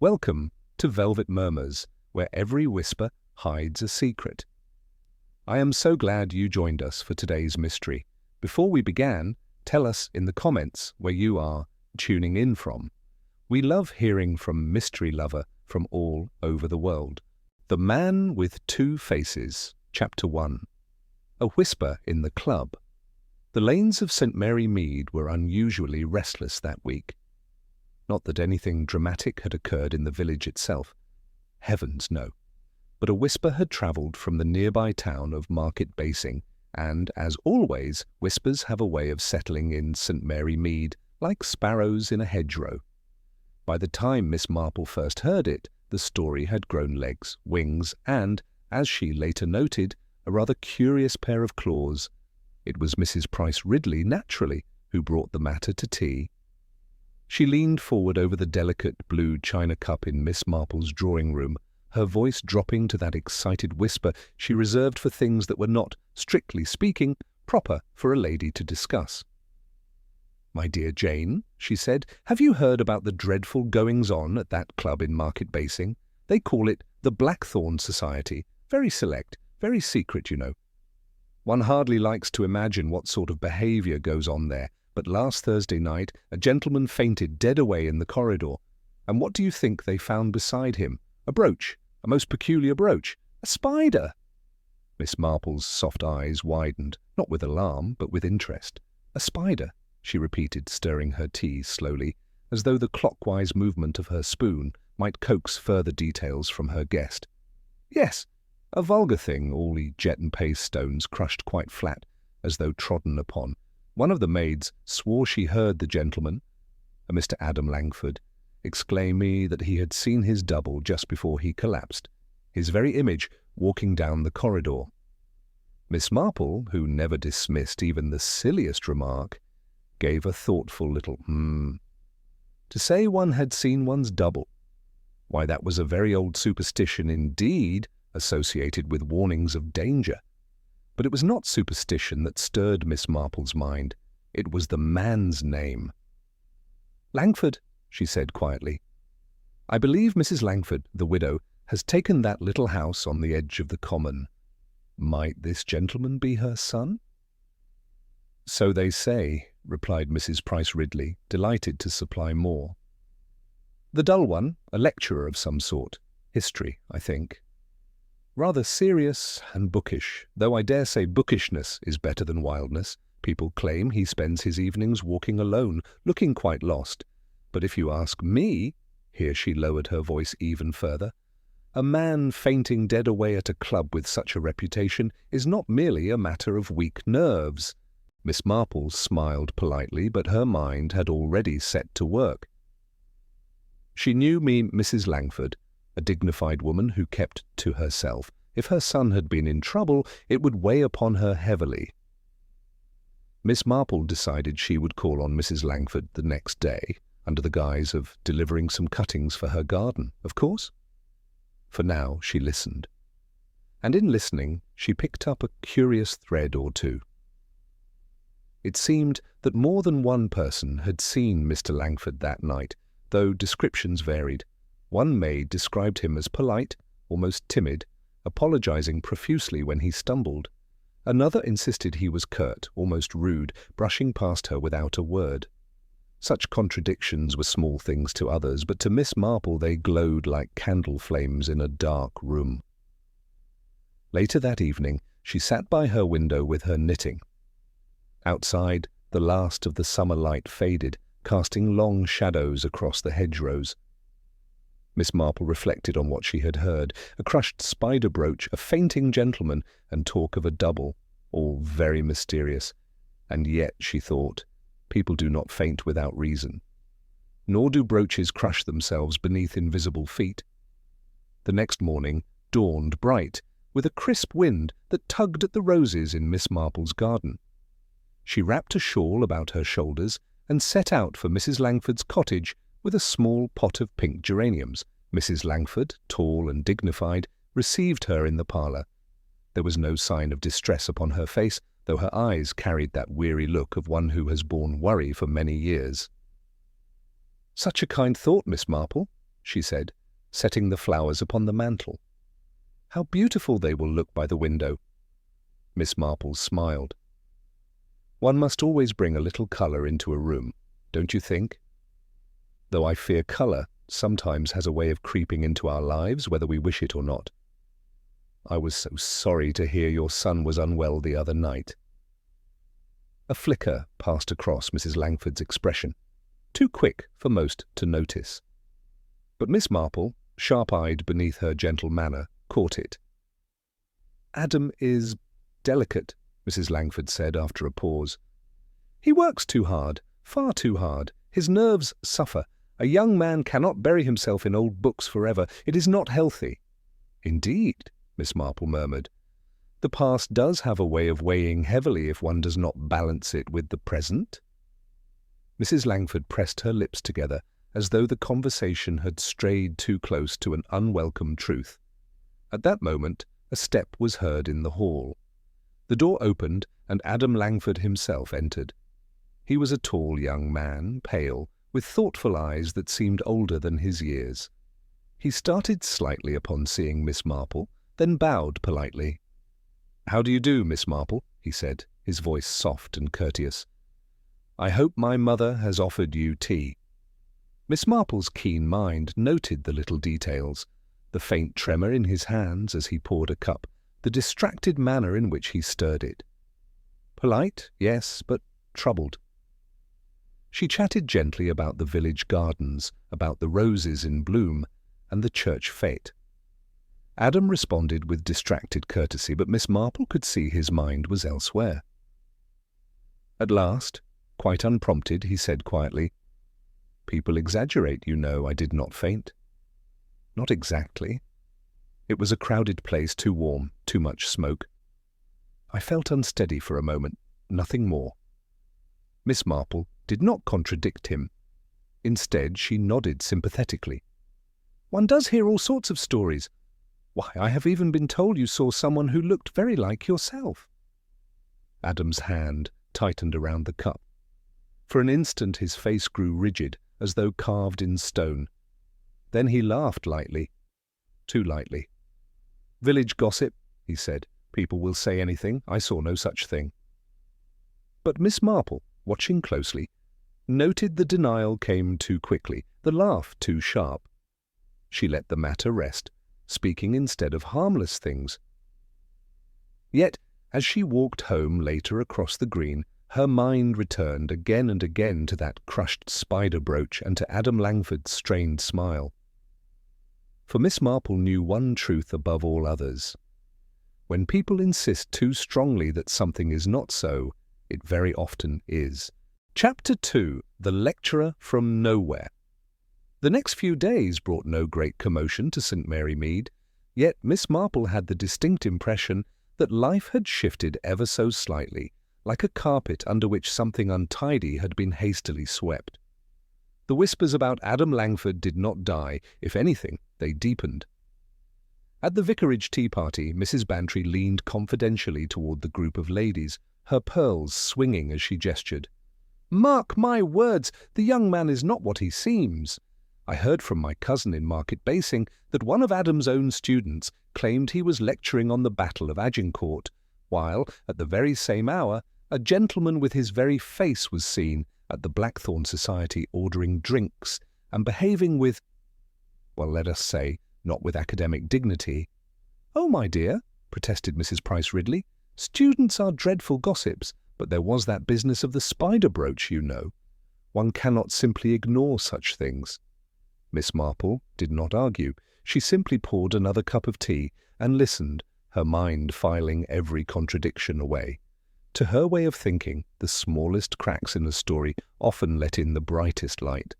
Welcome to Velvet Murmurs, where every whisper hides a secret. I am so glad you joined us for today's mystery. Before we begin, tell us in the comments where you are tuning in from. We love hearing from mystery lover from all over the world. The Man with Two Faces, Chapter 1. A Whisper in the Club. The lanes of St. Mary Mead were unusually restless that week. Not that anything dramatic had occurred in the village itself. Heavens, no. But a whisper had travelled from the nearby town of Market Basing, and, as always, whispers have a way of settling in St. Mary Mead like sparrows in a hedgerow. By the time Miss Marple first heard it, the story had grown legs, wings, and, as she later noted, a rather curious pair of claws. It was Mrs. Price Ridley, naturally, who brought the matter to tea. She leaned forward over the delicate blue china cup in Miss Marple's drawing-room, her voice dropping to that excited whisper she reserved for things that were not, strictly speaking, proper for a lady to discuss. "My dear Jane," she said, "have you heard about the dreadful goings-on at that club in Market Basing? They call it the Blackthorn Society. Very select, very secret, you know. One hardly likes to imagine what sort of behaviour goes on there. But last Thursday night, a gentleman fainted dead away in the corridor. And what do you think they found beside him? A brooch, a most peculiar brooch, a spider!" Miss Marple's soft eyes widened, not with alarm, but with interest. "A spider," she repeated, stirring her tea slowly, as though the clockwise movement of her spoon might coax further details from her guest. "Yes, a vulgar thing, all the jet and paste stones crushed quite flat, as though trodden upon. One of the maids swore she heard the gentleman, a Mr. Adam Langford, exclaim that he had seen his double just before he collapsed, his very image walking down the corridor." Miss Marple, who never dismissed even the silliest remark, gave a thoughtful little To say one had seen one's double. Why, that was a very old superstition indeed, associated with warnings of danger. But it was not superstition that stirred Miss Marple's mind. It was the man's name. "Langford," she said quietly. "I believe Mrs. Langford, the widow, has taken that little house on the edge of the common. Might this gentleman be her son?" "So they say," replied Mrs. Price Ridley, delighted to supply more. "The dull one, a lecturer of some sort. History, I think. Rather serious and bookish, though I dare say bookishness is better than wildness. People claim he spends his evenings walking alone, looking quite lost. But if you ask me," here she lowered her voice even further, "a man fainting dead away at a club with such a reputation is not merely a matter of weak nerves." Miss Marple smiled politely, but her mind had already set to work. She knew Mrs. Langford, a dignified woman who kept to herself. If her son had been in trouble, it would weigh upon her heavily. Miss Marple decided she would call on Mrs. Langford the next day, under the guise of delivering some cuttings for her garden, of course. For now she listened. And in listening, she picked up a curious thread or two. It seemed that more than one person had seen Mr. Langford that night, though descriptions varied. One maid described him as polite, almost timid, apologizing profusely when he stumbled. Another insisted he was curt, almost rude, brushing past her without a word. Such contradictions were small things to others, but to Miss Marple they glowed like candle flames in a dark room. Later that evening, she sat by her window with her knitting. Outside, the last of the summer light faded, casting long shadows across the hedgerows. Miss Marple reflected on what she had heard, a crushed spider brooch, a fainting gentleman, and talk of a double, all very mysterious. And yet, she thought, people do not faint without reason. Nor do brooches crush themselves beneath invisible feet. The next morning dawned bright, with a crisp wind that tugged at the roses in Miss Marple's garden. She wrapped a shawl about her shoulders and set out for Mrs. Langford's cottage with a small pot of pink geraniums. Mrs. Langford, tall and dignified, received her in the parlour. There was no sign of distress upon her face, though her eyes carried that weary look of one who has borne worry for many years. "Such a kind thought, Miss Marple," she said, setting the flowers upon the mantel. "How beautiful they will look by the window." Miss Marple smiled. "One must always bring a little colour into a room, don't you think? Though I fear colour sometimes has a way of creeping into our lives whether we wish it or not. I was so sorry to hear your son was unwell the other night." A flicker passed across Mrs. Langford's expression, too quick for most to notice. But Miss Marple, sharp-eyed beneath her gentle manner, caught it. "Adam is delicate," Mrs. Langford said after a pause. "He works too hard, far too hard. His nerves suffer. A young man cannot bury himself in old books forever. It is not healthy." "Indeed," Miss Marple murmured. "The past does have a way of weighing heavily if one does not balance it with the present." Mrs. Langford pressed her lips together as though the conversation had strayed too close to an unwelcome truth. At that moment, a step was heard in the hall. The door opened, and Adam Langford himself entered. He was a tall young man, pale, with thoughtful eyes that seemed older than his years. He started slightly upon seeing Miss Marple, then bowed politely. "How do you do, Miss Marple?" he said, his voice soft and courteous. "I hope my mother has offered you tea." Miss Marple's keen mind noted the little details, the faint tremor in his hands as he poured a cup, the distracted manner in which he stirred it. Polite, yes, but troubled. She chatted gently about the village gardens, about the roses in bloom, and the church fete. Adam responded with distracted courtesy, but Miss Marple could see his mind was elsewhere. At last, quite unprompted, he said quietly, "People exaggerate, you know. I did not faint." "Not exactly. It was a crowded place, too warm, too much smoke. I felt unsteady for a moment, nothing more." Miss Marple did not contradict him. Instead, she nodded sympathetically. "One does hear all sorts of stories. Why, I have even been told you saw someone who looked very like yourself." Adam's hand tightened around the cup. For an instant his face grew rigid, as though carved in stone. Then he laughed lightly, too lightly. "Village gossip," he said. "People will say anything. I saw no such thing." But Miss Marple, watching closely, noted the denial came too quickly, the laugh too sharp. She let the matter rest, speaking instead of harmless things. Yet, as she walked home later across the green, her mind returned again and again to that crushed spider brooch and to Adam Langford's strained smile. For Miss Marple knew one truth above all others. When people insist too strongly that something is not so, it very often is. Chapter 2. The Lecturer from Nowhere. The next few days brought no great commotion to St. Mary Mead, yet Miss Marple had the distinct impression that life had shifted ever so slightly, like a carpet under which something untidy had been hastily swept. The whispers about Adam Langford did not die. If anything, they deepened. At the vicarage tea party, Mrs. Bantry leaned confidentially toward the group of ladies, her pearls swinging as she gestured. "Mark my words, the young man is not what he seems. I heard from my cousin in Market Basing that one of Adam's own students claimed he was lecturing on the Battle of Agincourt, while, at the very same hour, a gentleman with his very face was seen at the Blackthorn Society ordering drinks and behaving with, well, let us say, not with academic dignity." "Oh, my dear," protested Mrs. Price Ridley, "students are dreadful gossips, but there was that business of the spider brooch, you know. One cannot simply ignore such things." Miss Marple did not argue. She simply poured another cup of tea and listened, her mind filing every contradiction away. To her way of thinking, the smallest cracks in a story often let in the brightest light.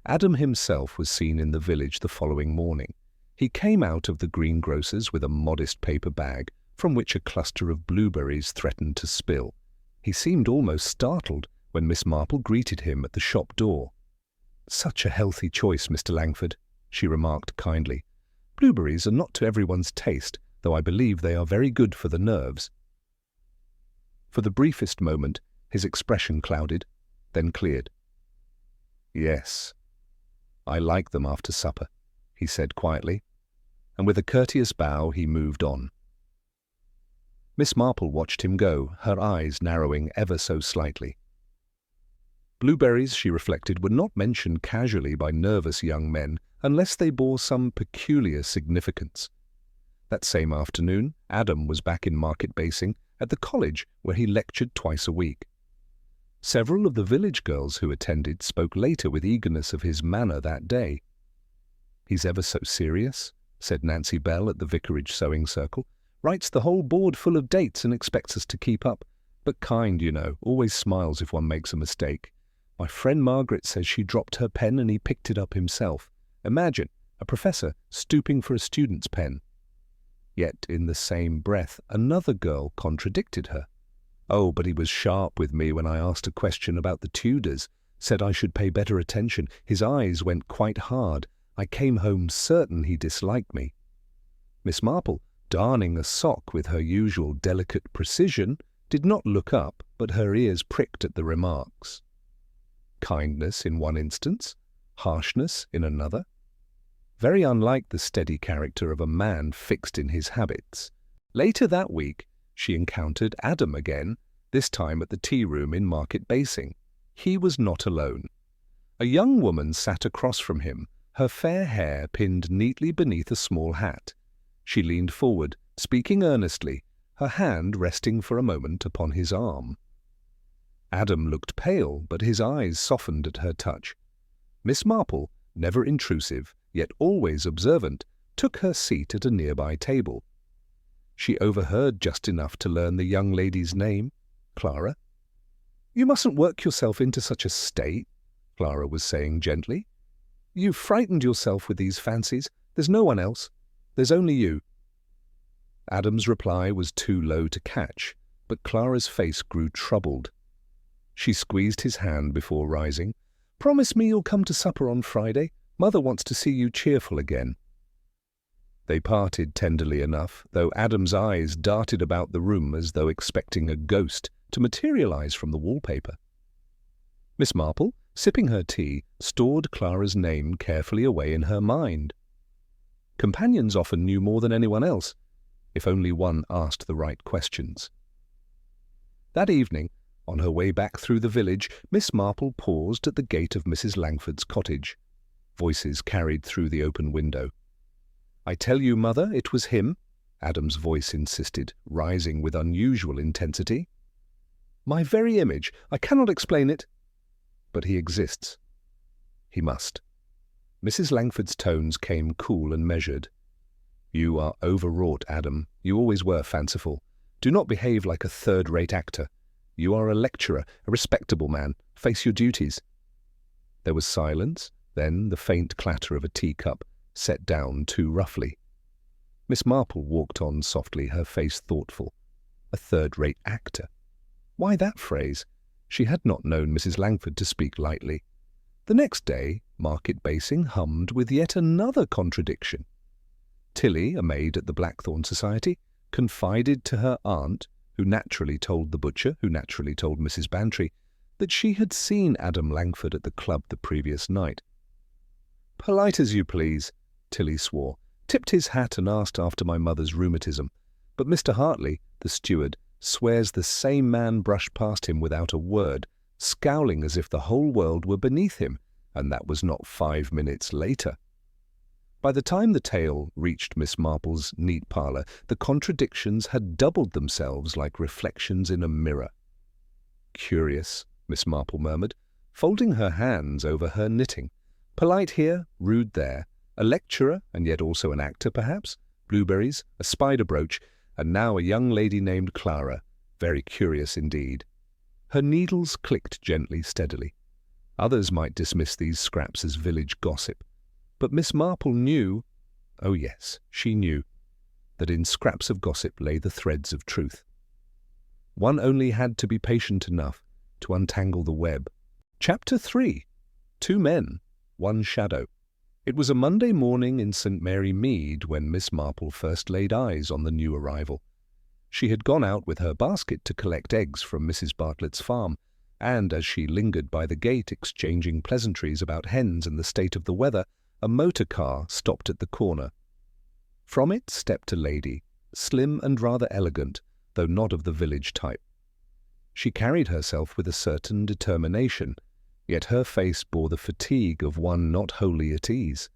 Adam himself was seen in the village the following morning. He came out of the greengrocer's with a modest paper bag, from which a cluster of blueberries threatened to spill. He seemed almost startled when Miss Marple greeted him at the shop door. "Such a healthy choice, Mr. Langford," she remarked kindly. "Blueberries are not to everyone's taste, though I believe they are very good for the nerves." For the briefest moment, his expression clouded, then cleared. "Yes." "I like them after supper," he said quietly, and with a courteous bow he moved on. Miss Marple watched him go, her eyes narrowing ever so slightly. Blueberries, she reflected, were not mentioned casually by nervous young men unless they bore some peculiar significance. That same afternoon, Adam was back in Market Basing at the college where he lectured twice a week. Several of the village girls who attended spoke later with eagerness of his manner that day. "He's ever so serious," said Nancy Bell at the vicarage sewing circle. "Writes the whole board full of dates and expects us to keep up. But kind, you know, always smiles if one makes a mistake. My friend Margaret says she dropped her pen and he picked it up himself. Imagine, a professor stooping for a student's pen." Yet, in the same breath, another girl contradicted her. "Oh, but he was sharp with me when I asked a question about the Tudors, said I should pay better attention. His eyes went quite hard. I came home certain he disliked me." Miss Marple, darning a sock with her usual delicate precision, did not look up, but her ears pricked at the remarks. Kindness in one instance, harshness in another. Very unlike the steady character of a man fixed in his habits. Later that week, she encountered Adam again, this time at the tea room in Market Basing. He was not alone. A young woman sat across from him, her fair hair pinned neatly beneath a small hat. She leaned forward, speaking earnestly, her hand resting for a moment upon his arm. Adam looked pale, but his eyes softened at her touch. Miss Marple, never intrusive, yet always observant, took her seat at a nearby table. She overheard just enough to learn the young lady's name, Clara. "You mustn't work yourself into such a state," Clara was saying gently. "You've frightened yourself with these fancies. There's no one else. There's only you." Adam's reply was too low to catch, but Clara's face grew troubled. She squeezed his hand before rising. "Promise me you'll come to supper on Friday. Mother wants to see you cheerful again." They parted tenderly enough, though Adam's eyes darted about the room as though expecting a ghost to materialize from the wallpaper. Miss Marple, sipping her tea, stored Clara's name carefully away in her mind. Companions often knew more than anyone else, if only one asked the right questions. That evening, on her way back through the village, Miss Marple paused at the gate of Mrs. Langford's cottage. Voices carried through the open window. "I tell you, Mother, it was him," Adam's voice insisted, rising with unusual intensity. "My very image. I cannot explain it. But he exists. He must." Mrs. Langford's tones came cool and measured. "You are overwrought, Adam. You always were fanciful. Do not behave like a third-rate actor. You are a lecturer, a respectable man. Face your duties." There was silence, then the faint clatter of a teacup, set down too roughly. Miss Marple walked on softly, her face thoughtful. A third-rate actor. Why that phrase? She had not known Mrs. Langford to speak lightly. The next day, Market Basing hummed with yet another contradiction. Tilly, a maid at the Blackthorn Society, confided to her aunt, who naturally told the butcher, who naturally told Mrs. Bantry, that she had seen Adam Langford at the club the previous night. "Polite as you please," Tilly swore, tipped his hat and asked after my mother's rheumatism. But Mr. Hartley, the steward, swears the same man brushed past him without a word, scowling as if the whole world were beneath him, and that was not 5 minutes later. By the time the tale reached Miss Marple's neat parlour, the contradictions had doubled themselves like reflections in a mirror. "Curious," Miss Marple murmured, folding her hands over her knitting. "Polite here, rude there. A lecturer, and yet also an actor, perhaps. Blueberries, a spider brooch, and now a young lady named Clara. Very curious indeed." Her needles clicked gently, steadily. Others might dismiss these scraps as village gossip. But Miss Marple knew, oh yes, she knew, that in scraps of gossip lay the threads of truth. One only had to be patient enough to untangle the web. Chapter 3. 2 Men, 1 Shadow. It was a Monday morning in St. Mary Mead when Miss Marple first laid eyes on the new arrival. She had gone out with her basket to collect eggs from Mrs. Bartlett's farm, and as she lingered by the gate exchanging pleasantries about hens and the state of the weather, a motor car stopped at the corner. From it stepped a lady, slim and rather elegant, though not of the village type. She carried herself with a certain determination, yet her face bore the fatigue of one not wholly at ease.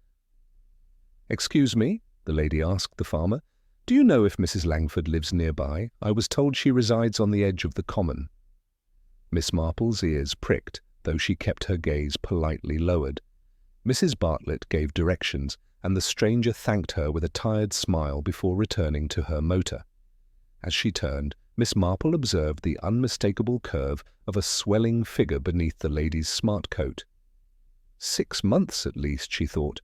"Excuse me," the lady asked the farmer, "do you know if Mrs. Langford lives nearby? I was told she resides on the edge of the common." Miss Marple's ears pricked, though she kept her gaze politely lowered. Mrs. Bartlett gave directions, and the stranger thanked her with a tired smile before returning to her motor. As she turned, Miss Marple observed the unmistakable curve of a swelling figure beneath the lady's smart coat. 6 months at least, she thought.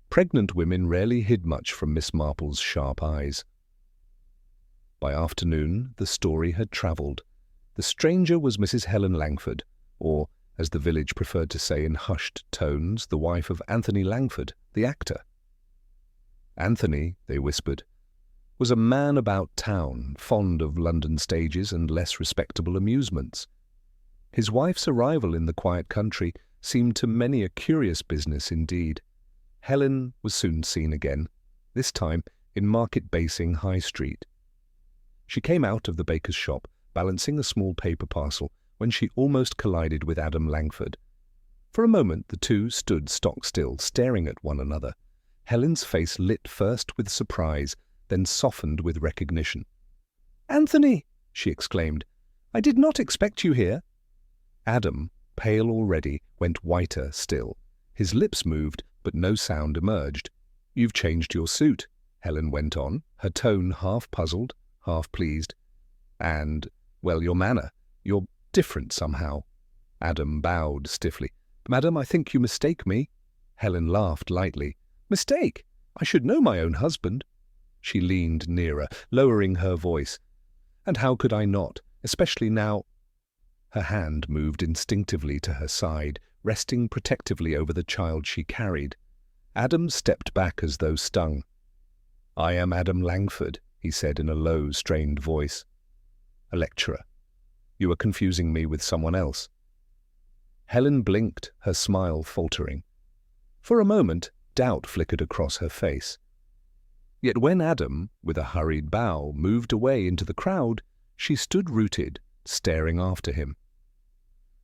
Pregnant women rarely hid much from Miss Marple's sharp eyes. By afternoon, the story had travelled. The stranger was Mrs. Helen Langford, or, as the village preferred to say in hushed tones, the wife of Anthony Langford, the actor. Anthony, they whispered, was a man about town, fond of London stages and less respectable amusements. His wife's arrival in the quiet country seemed to many a curious business indeed. Helen was soon seen again, this time in Market Basing High Street. She came out of the baker's shop, balancing a small paper parcel, when she almost collided with Adam Langford. For a moment the two stood stock-still, staring at one another. Helen's face lit first with surprise, then softened with recognition. "Anthony!" she exclaimed. "I did not expect you here." Adam, pale already, went whiter still. His lips moved, but no sound emerged. "You've changed your suit," Helen went on, her tone half puzzled, half pleased. "And, well, your manner. You're different somehow." Adam bowed stiffly. "Madam, I think you mistake me." Helen laughed lightly. "Mistake? I should know my own husband." She leaned nearer, lowering her voice. "And how could I not, especially now—" Her hand moved instinctively to her side, resting protectively over the child she carried. Adam stepped back as though stung. "I am Adam Langford," he said in a low, strained voice. "A lecturer. You are confusing me with someone else." Helen blinked, her smile faltering. For a moment, doubt flickered across her face. Yet when Adam, with a hurried bow, moved away into the crowd, she stood rooted, staring after him.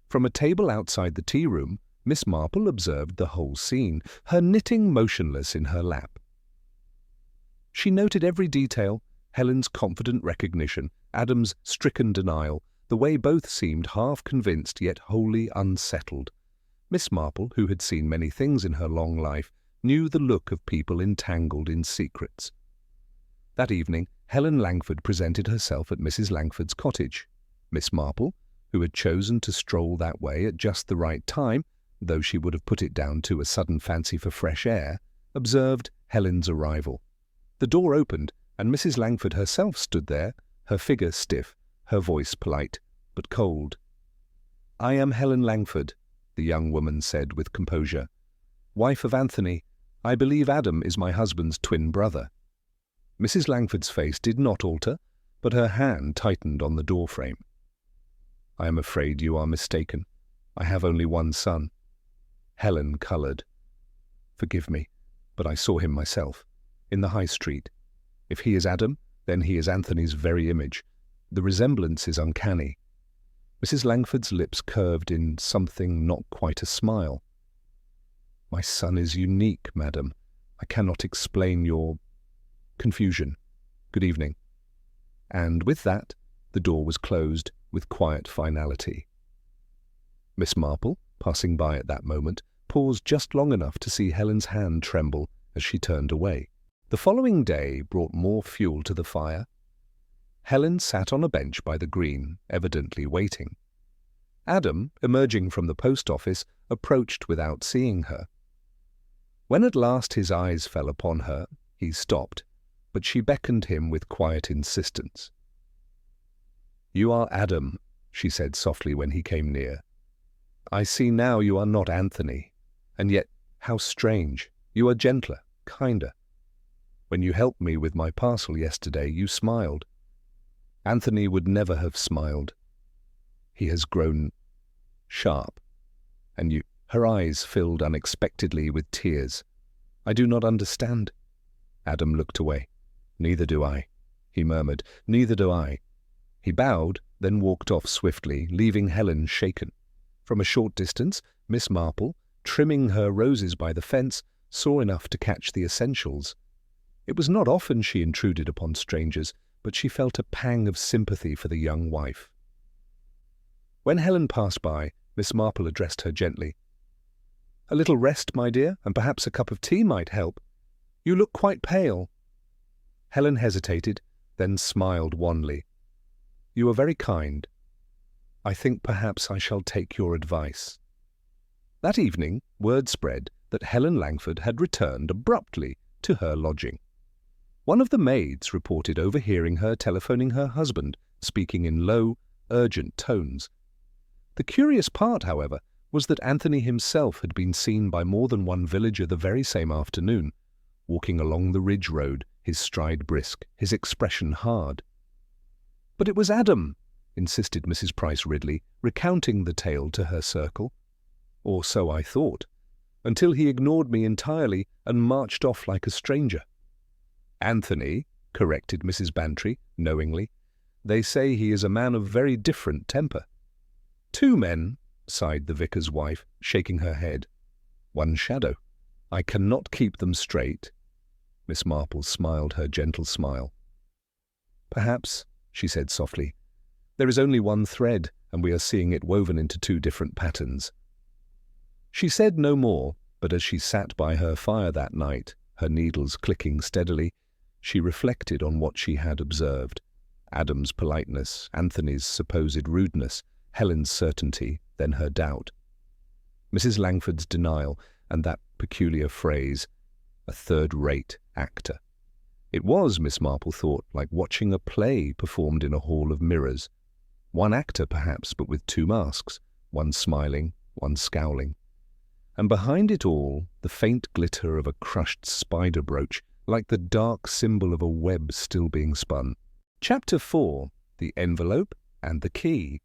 From a table outside the tea room, Miss Marple observed the whole scene, her knitting motionless in her lap. She noted every detail, Helen's confident recognition, Adam's stricken denial, the way both seemed half convinced yet wholly unsettled. Miss Marple, who had seen many things in her long life, knew the look of people entangled in secrets. That evening, Helen Langford presented herself at Mrs. Langford's cottage. Miss Marple, who had chosen to stroll that way at just the right time, though she would have put it down to a sudden fancy for fresh air, observed Helen's arrival. The door opened, and Mrs. Langford herself stood there, her figure stiff, her voice polite, but cold. "I am Helen Langford," the young woman said with composure. "Wife of Anthony. I believe Adam is my husband's twin brother." Mrs. Langford's face did not alter, but her hand tightened on the doorframe. "I am afraid you are mistaken. I have only one son." Helen coloured. "Forgive me, but I saw him myself, in the High Street. If he is Adam, then he is Anthony's very image. The resemblance is uncanny." Mrs. Langford's lips curved in something not quite a smile. "My son is unique, madam. I cannot explain your confusion. Good evening." And with that, the door was closed with quiet finality. Miss Marple, passing by at that moment, paused just long enough to see Helen's hand tremble as she turned away. The following day brought more fuel to the fire. Helen sat on a bench by the green, evidently waiting. Adam, emerging from the post office, approached without seeing her. When at last his eyes fell upon her, he stopped, but she beckoned him with quiet insistence. "You are Adam," she said softly when he came near. "I see now you are not Anthony. And yet, how strange, you are gentler, kinder. When you helped me with my parcel yesterday, you smiled. Anthony would never have smiled. He has grown sharp. And you—" Her eyes filled unexpectedly with tears. "I do not understand." Adam looked away. "Neither do I," he murmured. "Neither do I." He bowed, then walked off swiftly, leaving Helen shaken. From a short distance, Miss Marple, trimming her roses by the fence, saw enough to catch the essentials. It was not often she intruded upon strangers, but she felt a pang of sympathy for the young wife. When Helen passed by, Miss Marple addressed her gently. "A little rest, my dear, and perhaps a cup of tea might help. You look quite pale." Helen hesitated, then smiled wanly. "You are very kind. I think perhaps I shall take your advice." That evening, word spread that Helen Langford had returned abruptly to her lodging. One of the maids reported overhearing her telephoning her husband, speaking in low, urgent tones. The curious part, however, was that Anthony himself had been seen by more than one villager the very same afternoon, walking along the ridge road, his stride brisk, his expression hard. "But it was Adam," insisted Mrs. Price Ridley, recounting the tale to her circle. "Or so I thought, until he ignored me entirely and marched off like a stranger." "Anthony," corrected Mrs. Bantry, knowingly. "They say he is a man of very different temper." "Two men," sighed the vicar's wife, shaking her head. "One shadow. I cannot keep them straight." Miss Marple smiled her gentle smile. "Perhaps," she said softly, "there is only one thread, and we are seeing it woven into two different patterns." She said no more, but as she sat by her fire that night, her needles clicking steadily, she reflected on what she had observed. Adam's politeness, Anthony's supposed rudeness, Helen's certainty, then her doubt. Mrs. Langford's denial, and that peculiar phrase, "a third-rate actor." It was, Miss Marple thought, like watching a play performed in a hall of mirrors. One actor, perhaps, but with two masks, one smiling, one scowling. And behind it all, the faint glitter of a crushed spider brooch, like the dark symbol of a web still being spun. Chapter 4. The Envelope and the Key.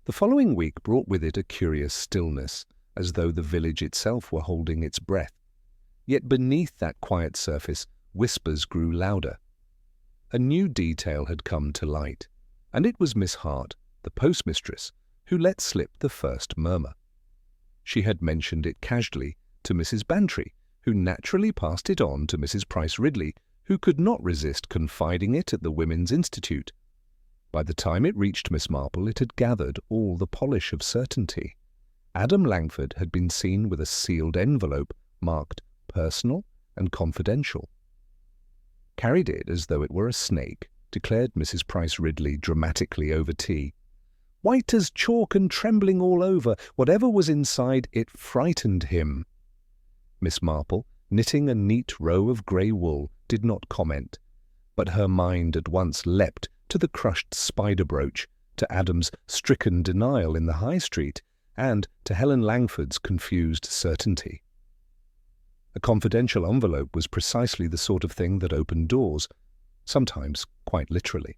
The following week brought with it a curious stillness, as though the village itself were holding its breath. Yet beneath that quiet surface, whispers grew louder. A new detail had come to light, and it was Miss Hart, the postmistress, who let slip the first murmur. She had mentioned it casually to Mrs. Bantry, who naturally passed it on to Mrs. Price Ridley, who could not resist confiding it at the Women's Institute. By the time it reached Miss Marple, it had gathered all the polish of certainty. Adam Langford had been seen with a sealed envelope marked "personal" and "confidential." "Carried it as though it were a snake," declared Mrs. Price Ridley dramatically over tea. "White as chalk and trembling all over. Whatever was inside, it frightened him." Miss Marple, knitting a neat row of grey wool, did not comment, but her mind at once leapt to the crushed spider brooch, to Adam's stricken denial in the High Street, and to Helen Langford's confused certainty. A confidential envelope was precisely the sort of thing that opened doors, sometimes quite literally.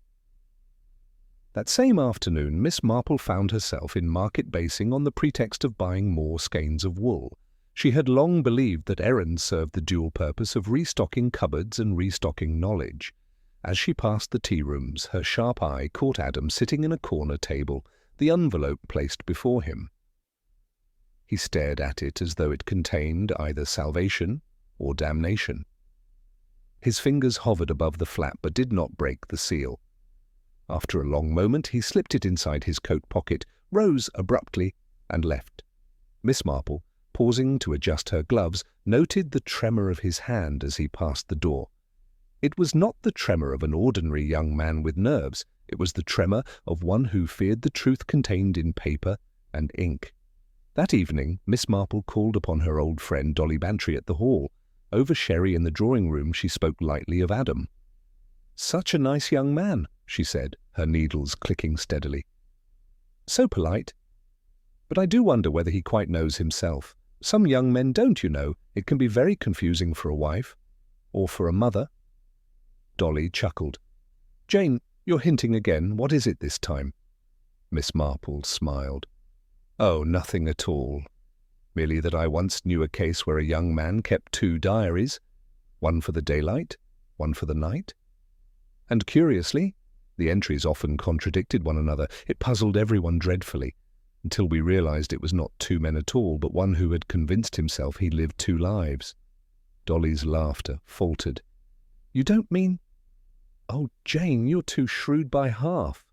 That same afternoon, Miss Marple found herself in Market Basing on the pretext of buying more skeins of wool. She had long believed that errands served the dual purpose of restocking cupboards and restocking knowledge. As she passed the tea-rooms, her sharp eye caught Adam sitting in a corner table, the envelope placed before him. He stared at it as though it contained either salvation or damnation. His fingers hovered above the flap but did not break the seal. After a long moment, he slipped it inside his coat pocket, rose abruptly, and left. Miss Marple, pausing to adjust her gloves, noted the tremor of his hand as he passed the door. It was not the tremor of an ordinary young man with nerves. It was the tremor of one who feared the truth contained in paper and ink. That evening, Miss Marple called upon her old friend Dolly Bantry at the hall. Over sherry in the drawing-room, she spoke lightly of Adam. "Such a nice young man," she said, her needles clicking steadily. "So polite. But I do wonder whether he quite knows himself. Some young men don't, you know. It can be very confusing for a wife. Or for a mother." Dolly chuckled. "Jane, you're hinting again. What is it this time?" Miss Marple smiled. "Oh, nothing at all. Merely that I once knew a case where a young man kept 2 diaries, one for the daylight, one for the night. And curiously, the entries often contradicted one another. It puzzled everyone dreadfully, until we realized it was not 2 men at all, but one who had convinced himself he lived 2 lives. Dolly's laughter faltered. "You don't mean—" "Oh, Jane, you're too shrewd by half."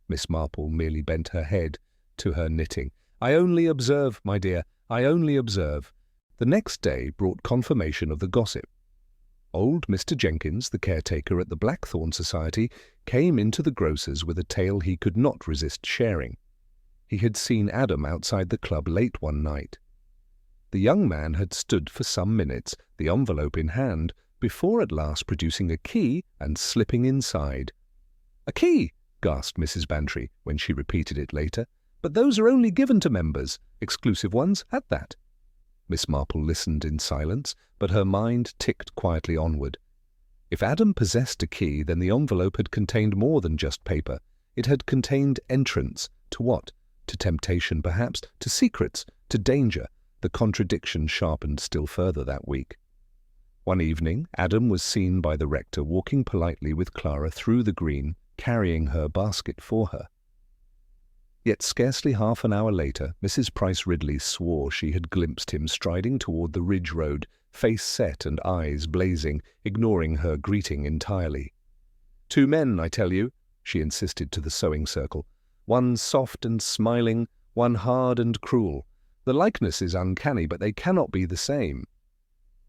Miss Marple merely bent her head to her knitting. "I only observe, my dear, I only observe." The next day brought confirmation of the gossip. Old Mr. Jenkins, the caretaker at the Blackthorn Society, came into the grocer's with a tale he could not resist sharing. He had seen Adam outside the club late one night. The young man had stood for some minutes, the envelope in hand, before at last producing a key and slipping inside. "A key!" gasped Mrs. Bantry when she repeated it later. "But those are only given to members, exclusive ones at that." Miss Marple listened in silence, but her mind ticked quietly onward. If Adam possessed a key, then the envelope had contained more than just paper. It had contained entrance. To what? To temptation, perhaps, to secrets, to danger. The contradiction sharpened still further that week. One evening, Adam was seen by the rector walking politely with Clara through the green, carrying her basket for her. Yet scarcely half an hour later, Mrs. Price Ridley swore she had glimpsed him striding toward the ridge road, face set and eyes blazing, ignoring her greeting entirely. "2 men, I tell you," she insisted to the sewing circle. "One soft and smiling, one hard and cruel. The likeness is uncanny, but they cannot be the same."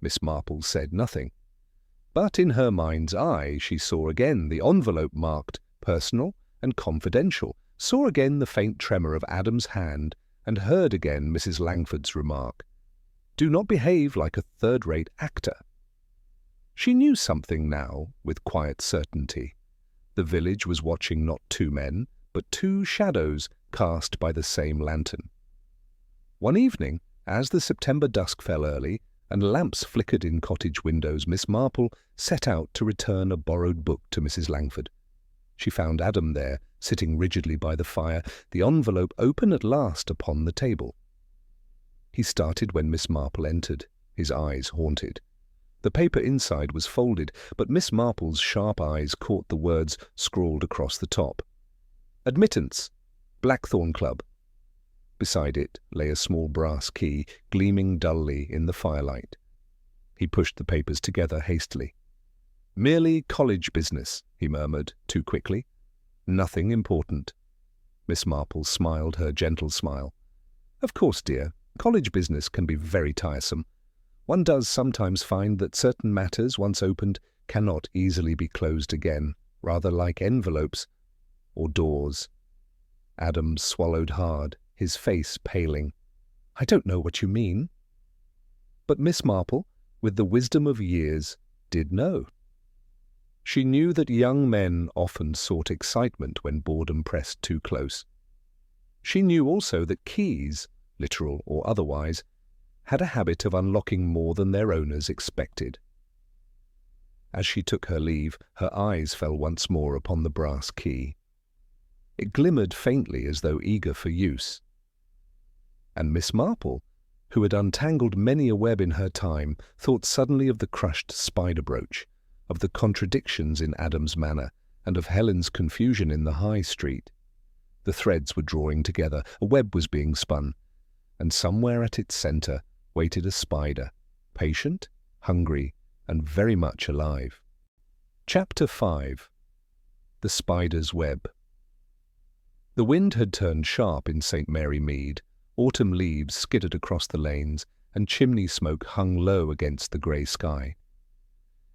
Miss Marple said nothing. But in her mind's eye she saw again the envelope marked "personal" and "confidential," saw again the faint tremor of Adam's hand, and heard again Mrs. Langford's remark, "Do not behave like a third-rate actor." She knew something now, with quiet certainty. The village was watching not 2 men, but 2 shadows cast by the same lantern. One evening, as the September dusk fell early, and lamps flickered in cottage windows, Miss Marple set out to return a borrowed book to Mrs. Langford. She found Adam there, sitting rigidly by the fire, the envelope open at last upon the table. He started when Miss Marple entered, his eyes haunted. The paper inside was folded, but Miss Marple's sharp eyes caught the words scrawled across the top. "Admittance, Blackthorn Club." Beside it lay a small brass key, gleaming dully in the firelight. He pushed the papers together hastily. "Merely college business," he murmured, too quickly. "Nothing important." Miss Marple smiled her gentle smile. "Of course, dear, college business can be very tiresome. One does sometimes find that certain matters, once opened, cannot easily be closed again, rather like envelopes or doors." Adam swallowed hard, his face paling. "I don't know what you mean." But Miss Marple, with the wisdom of years, did know. She knew that young men often sought excitement when boredom pressed too close. She knew also that keys, literal or otherwise, had a habit of unlocking more than their owners expected. As she took her leave, her eyes fell once more upon the brass key. It glimmered faintly as though eager for use. And Miss Marple, who had untangled many a web in her time, thought suddenly of the crushed spider brooch, of the contradictions in Adam's manner, and of Helen's confusion in the High Street. The threads were drawing together, a web was being spun, and somewhere at its centre waited a spider, patient, hungry, and very much alive. Chapter 5. The Spider's Web. The wind had turned sharp in St. Mary Mead. Autumn leaves skidded across the lanes, and chimney smoke hung low against the grey sky.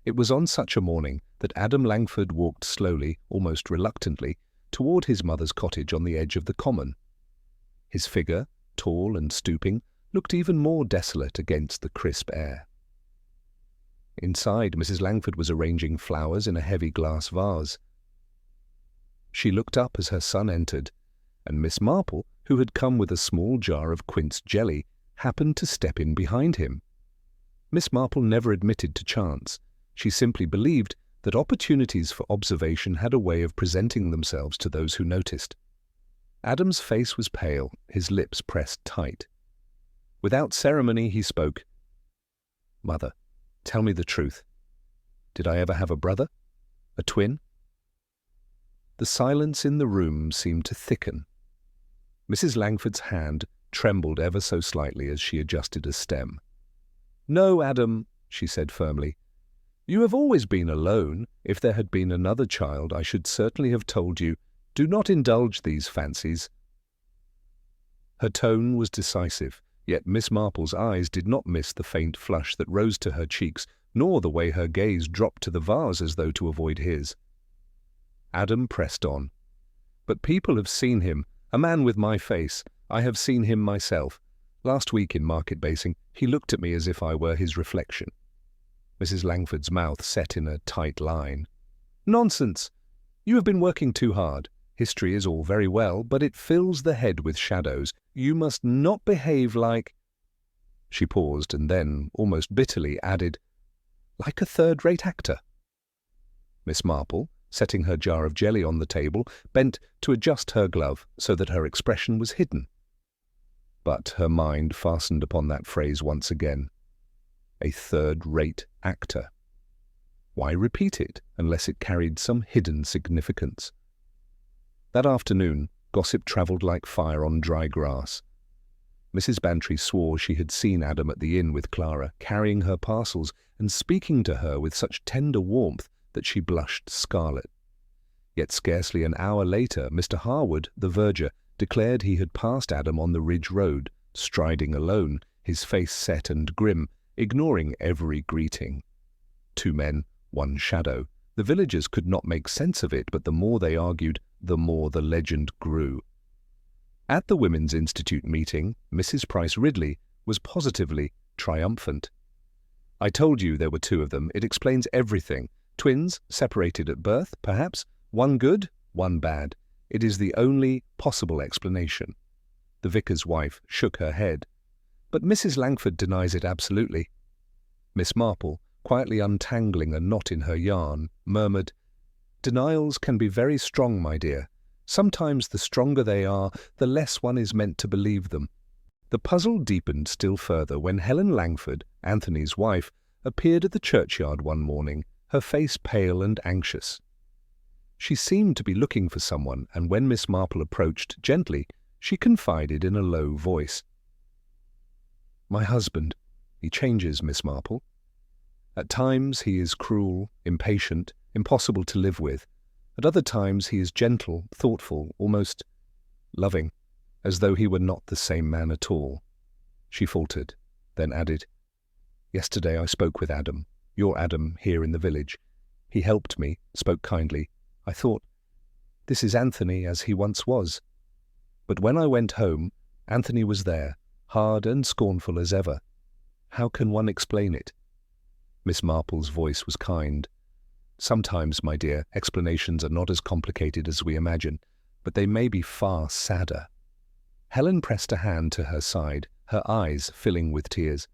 It was on such a morning that Adam Langford walked slowly, almost reluctantly, toward his mother's cottage on the edge of the common. His figure, tall and stooping, looked even more desolate against the crisp air. Inside, Mrs. Langford was arranging flowers in a heavy glass vase. She looked up as her son entered, and Miss Marple, who had come with a small jar of quince jelly, happened to step in behind him. Miss Marple never admitted to chance. She simply believed that opportunities for observation had a way of presenting themselves to those who noticed. Adam's face was pale, his lips pressed tight. Without ceremony, he spoke. "Mother, tell me the truth. Did I ever have a brother? A twin?" The silence in the room seemed to thicken. Mrs. Langford's hand trembled ever so slightly as she adjusted a stem. "No, Adam," she said firmly. "You have always been alone. If there had been another child, I should certainly have told you, do not indulge these fancies." Her tone was decisive, yet Miss Marple's eyes did not miss the faint flush that rose to her cheeks, nor the way her gaze dropped to the vase as though to avoid his. Adam pressed on. "But people have seen him, a man with my face. I have seen him myself. Last week in market basing, he looked at me as if I were his reflection." Mrs. Langford's mouth set in a tight line. "Nonsense! You have been working too hard. History is all very well, but it fills the head with shadows. You must not behave like—" She paused and then, almost bitterly, added, "like a third-rate actor." Miss Marple, setting her jar of jelly on the table, bent to adjust her glove so that her expression was hidden. But her mind fastened upon that phrase once again. A third-rate actor. Why repeat it unless it carried some hidden significance? That afternoon, gossip travelled like fire on dry grass. Mrs. Bantry swore she had seen Adam at the inn with Clara, carrying her parcels and speaking to her with such tender warmth that she blushed scarlet. Yet scarcely an hour later, Mr. Harwood, the verger, declared he had passed Adam on the Ridge Road, striding alone, his face set and grim, ignoring every greeting. Two men, one shadow. The villagers could not make sense of it, but the more they argued, the more the legend grew. At the Women's Institute meeting, Mrs. Price Ridley was positively triumphant. "I told you there were two of them. It explains everything. Twins, separated at birth, perhaps. One good, one bad. It is the only possible explanation." The vicar's wife shook her head. "But Mrs. Langford denies it absolutely." Miss Marple, quietly untangling a knot in her yarn, murmured, "Denials can be very strong, my dear. Sometimes the stronger they are, the less one is meant to believe them." The puzzle deepened still further when Helen Langford, Anthony's wife, appeared at the churchyard one morning, her face pale and anxious. She seemed to be looking for someone, and when Miss Marple approached gently, she confided in a low voice. "My husband. He changes, Miss Marple. At times he is cruel, impatient, impossible to live with. At other times he is gentle, thoughtful, almost loving, as though he were not the same man at all." She faltered, then added, "Yesterday I spoke with Adam, your Adam here in the village. He helped me, spoke kindly. I thought, this is Anthony as he once was. But when I went home, Anthony was there, hard and scornful as ever. How can one explain it?" Miss Marple's voice was kind. "Sometimes, my dear, explanations are not as complicated as we imagine, but they may be far sadder." Helen pressed a hand to her side, her eyes filling with tears.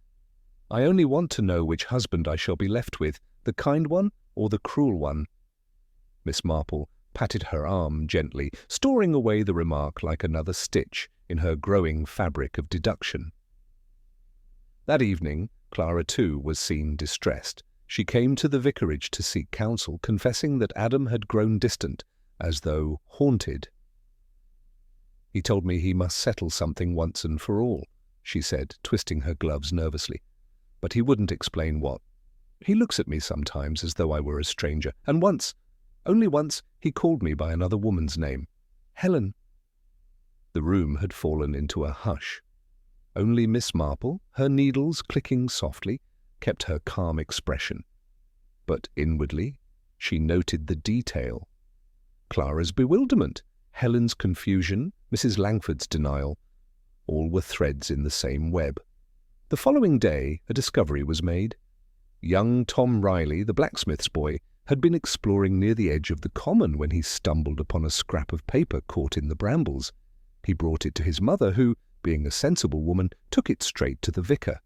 "I only want to know which husband I shall be left with, the kind one or the cruel one." Miss Marple patted her arm gently, storing away the remark like another stitch in her growing fabric of deduction. That evening, Clara too was seen distressed. She came to the vicarage to seek counsel, confessing that Adam had grown distant, as though haunted. "He told me he must settle something once and for all," she said, twisting her gloves nervously. "But he wouldn't explain what. He looks at me sometimes as though I were a stranger, and once, only once, he called me by another woman's name. Helen." The room had fallen into a hush. Only Miss Marple, her needles clicking softly, kept her calm expression. But inwardly, she noted the detail. Clara's bewilderment, Helen's confusion, Mrs. Langford's denial, all were threads in the same web. The following day, a discovery was made. Young Tom Riley, the blacksmith's boy, had been exploring near the edge of the common when he stumbled upon a scrap of paper caught in the brambles. He brought it to his mother, who, being a sensible woman, took it straight to the vicar.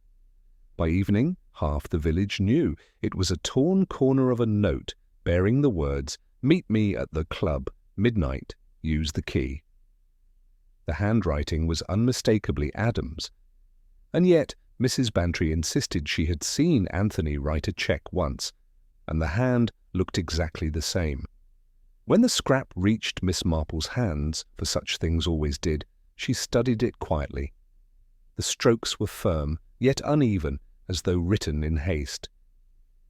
By evening, half the village knew it was a torn corner of a note bearing the words, "Meet me at the club, midnight, use the key." The handwriting was unmistakably Adam's. And yet Mrs. Bantry insisted she had seen Anthony write a cheque once, and the hand looked exactly the same. When the scrap reached Miss Marple's hands, for such things always did, she studied it quietly. The strokes were firm, yet uneven, as though written in haste.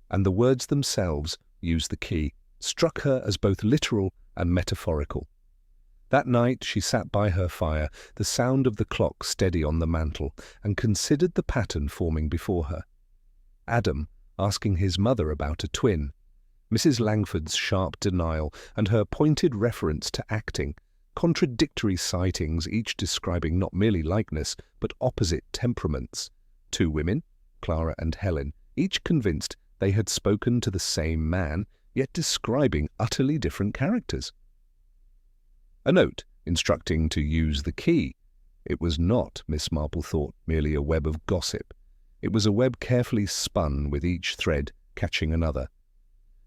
And the words themselves, use the key, struck her as both literal and metaphorical. That night she sat by her fire, the sound of the clock steady on the mantel, and considered the pattern forming before her. Adam asking his mother about a twin, Mrs. Langford's sharp denial and her pointed reference to acting, contradictory sightings each describing not merely likeness but opposite temperaments. Two women, Clara and Helen, each convinced they had spoken to the same man, yet describing utterly different characters. A note instructing to use the key. It was not, Miss Marple thought, merely a web of gossip. It was a web carefully spun, with each thread catching another.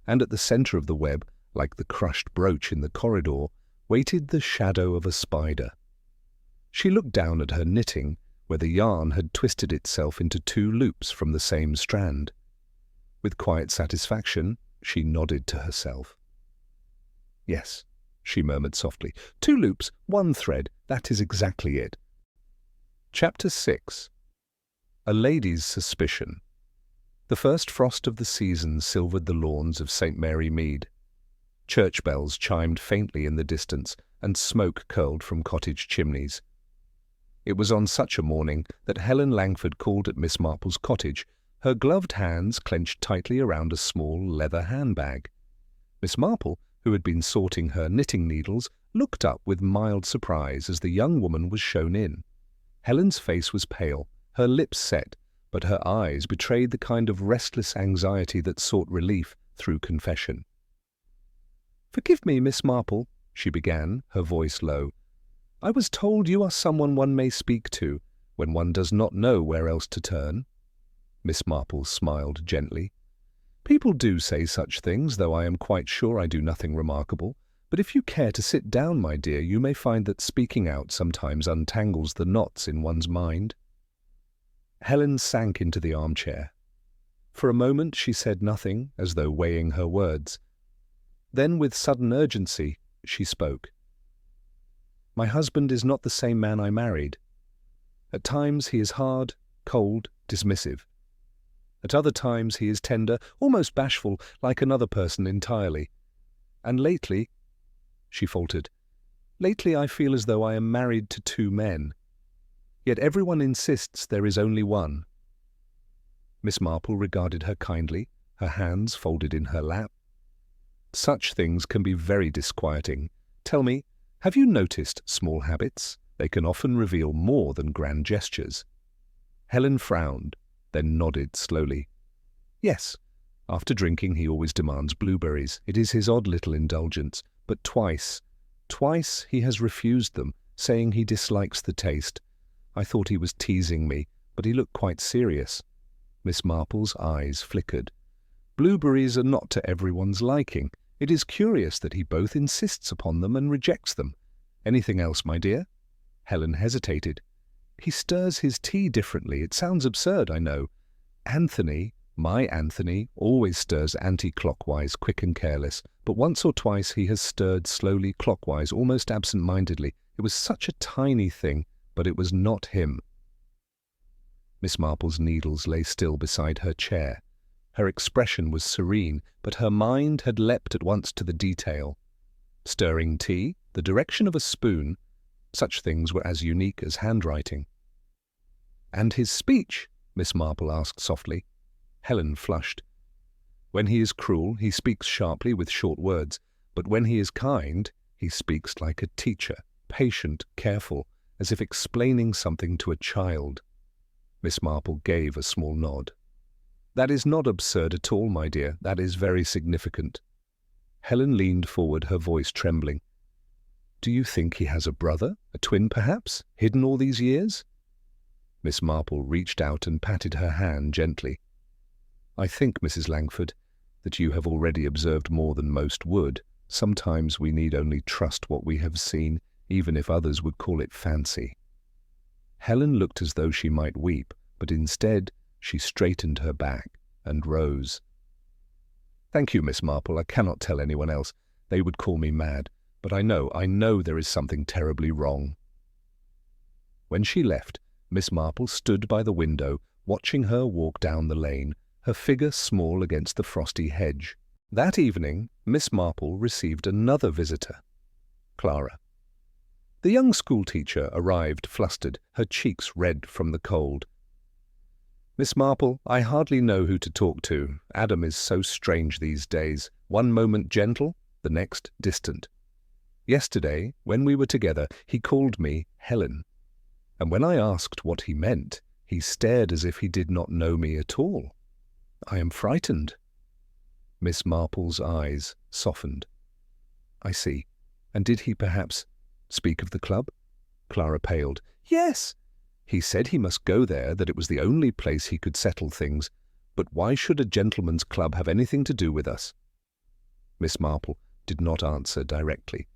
And at the centre of the web, like the crushed brooch in the corridor, waited the shadow of a spider. She looked down at her knitting, where the yarn had twisted itself into two loops from the same strand. With quiet satisfaction, she nodded to herself. "Yes," she murmured softly, "two loops, one thread, that is exactly it." Chapter 6. A Lady's Suspicion. The first frost of the season silvered the lawns of St. Mary Mead. Church bells chimed faintly in the distance, and smoke curled from cottage chimneys. It was on such a morning that Helen Langford called at Miss Marple's cottage, her gloved hands clenched tightly around a small leather handbag. Miss Marple, who had been sorting her knitting needles, looked up with mild surprise as the young woman was shown in. Helen's face was pale, her lips set, but her eyes betrayed the kind of restless anxiety that sought relief through confession. "Forgive me, Miss Marple," she began, her voice low. "I was told you are someone one may speak to when one does not know where else to turn." Miss Marple smiled gently. "People do say such things, though I am quite sure I do nothing remarkable. But if you care to sit down, my dear, you may find that speaking out sometimes untangles the knots in one's mind." Helen sank into the armchair. For a moment she said nothing, as though weighing her words. Then, with sudden urgency, she spoke. "My husband is not the same man I married. At times he is hard, cold, dismissive. At other times he is tender, almost bashful, like another person entirely. And lately," she faltered, "lately I feel as though I am married to two men. Yet everyone insists there is only one." Miss Marple regarded her kindly, her hands folded in her lap. "Such things can be very disquieting. Tell me, have you noticed small habits? They can often reveal more than grand gestures." Helen frowned, then nodded slowly. "Yes. After drinking he always demands blueberries. It is his odd little indulgence. But twice he has refused them, saying he dislikes the taste. I thought he was teasing me, but he looked quite serious." Miss Marple's eyes flickered. "Blueberries are not to everyone's liking. It is curious that he both insists upon them and rejects them. Anything else, my dear?" Helen hesitated. "He stirs his tea differently. It sounds absurd, I know. Anthony, my Anthony, always stirs anti-clockwise, quick and careless, but once or twice he has stirred slowly clockwise, almost absent-mindedly. It was such a tiny thing, but it was not him." Miss Marple's needles lay still beside her chair. Her expression was serene, but her mind had leapt at once to the detail. Stirring tea, the direction of a spoon, such things were as unique as handwriting. "And his speech?" Miss Marple asked softly. Helen flushed. "When he is cruel, he speaks sharply with short words, but when he is kind, he speaks like a teacher, patient, careful, as if explaining something to a child." Miss Marple gave a small nod. "That is not absurd at all, my dear. That is very significant." Helen leaned forward, her voice trembling. "Do you think he has a brother, a twin perhaps, hidden all these years?" Miss Marple reached out and patted her hand gently. "I think, Mrs. Langford, that you have already observed more than most would. Sometimes we need only trust what we have seen. even if others would call it fancy. Helen looked as though she might weep, but instead she straightened her back and rose. "Thank you, Miss Marple. I cannot tell anyone else. They would call me mad. But I know there is something terribly wrong." When she left, Miss Marple stood by the window, watching her walk down the lane, her figure small against the frosty hedge. That evening, Miss Marple received another visitor, Clara. The young schoolteacher arrived flustered, her cheeks red from the cold. "Miss Marple, I hardly know who to talk to. Adam is so strange these days. One moment gentle, the next distant. Yesterday, when we were together, he called me Helen. And when I asked what he meant, he stared as if he did not know me at all. I am frightened." Miss Marple's eyes softened. "I see. And did he perhaps speak of the club?" Clara paled. "Yes. He said he must go there, that it was the only place he could settle things. But why should a gentleman's club have anything to do with us?" Miss Marple did not answer directly.